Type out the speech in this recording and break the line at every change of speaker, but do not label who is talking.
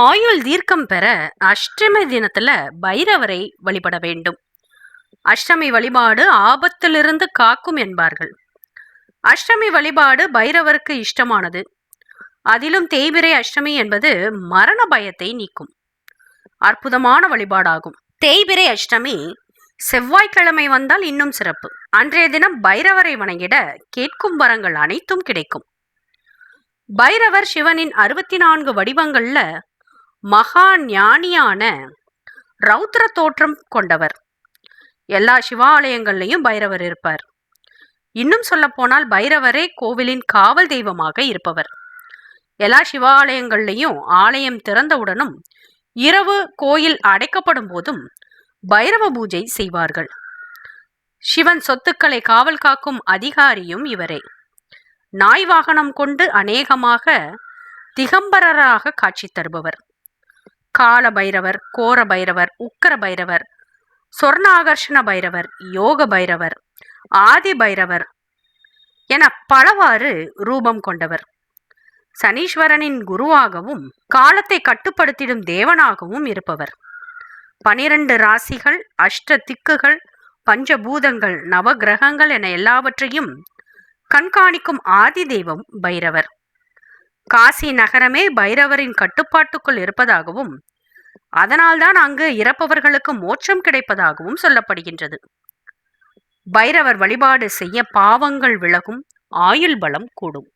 ஆயுள் தீர்க்கம் பெற அஷ்டமி தினத்துல பைரவரை வழிபட வேண்டும். அஷ்டமி வழிபாடு ஆபத்திலிருந்து காக்கும் என்பார்கள். அஷ்டமி வழிபாடு பைரவருக்கு இஷ்டமானது. அதிலும் தேய்பிறை அஷ்டமி என்பது மரண பயத்தை நீக்கும் அற்புதமான வழிபாடாகும். தேய்பிறை அஷ்டமி செவ்வாய்க்கிழமை வந்தால் இன்னும் சிறப்பு. அன்றைய தினம் பைரவரை வணங்கிட கேட்கும் வரங்கள் அனைத்தும் கிடைக்கும். பைரவர் சிவனின் 64 வடிவங்கள்ல மகா ஞானியான ரௌத்ர தோற்றம் கொண்டவர். எல்லா சிவாலயங்கள்லையும் பைரவர் இருப்பார். இன்னும் சொல்ல போனால் பைரவரே கோவிலின் காவல் தெய்வமாக இருப்பவர். எல்லா சிவாலயங்கள்லையும் ஆலயம் திறந்தவுடனும் இரவு கோயில் அடைக்கப்படும் போதும் பைரவ பூஜை செய்வார்கள். சிவன் சொத்துக்களை காவல் காக்கும் அதிகாரியும் இவரே. நாய் வாகனம் கொண்டு அநேகமாக திகம்பரராக காட்சி தருபவர். கால பைரவர், கோர பைரவர், உக்கர பைரவர், சொர்ணாகர்ஷண பைரவர், யோக பைரவர், ஆதி பைரவர் என பலவாறு ரூபம் கொண்டவர். சனீஸ்வரனின் குருவாகவும் காலத்தை கட்டுப்படுத்திடும் தேவனாகவும் இருப்பவர். 12 ராசிகள், அஷ்ட திக்குகள், பஞ்சபூதங்கள், நவகிரகங்கள் என எல்லாவற்றையும் கண்காணிக்கும் ஆதி தெய்வம் பைரவர். காசி நகரமே பைரவரின் கட்டுப்பாட்டுக்குள் இருப்பதாகவும் அதனால்தான் அங்கு இறப்பவர்களுக்கு மோட்சம் கிடைப்பதாகவும் சொல்லப்படுகின்றது. பைரவர் வழிபாடு செய்ய பாவங்கள் விலகும், ஆயுள் பலம் கூடும்.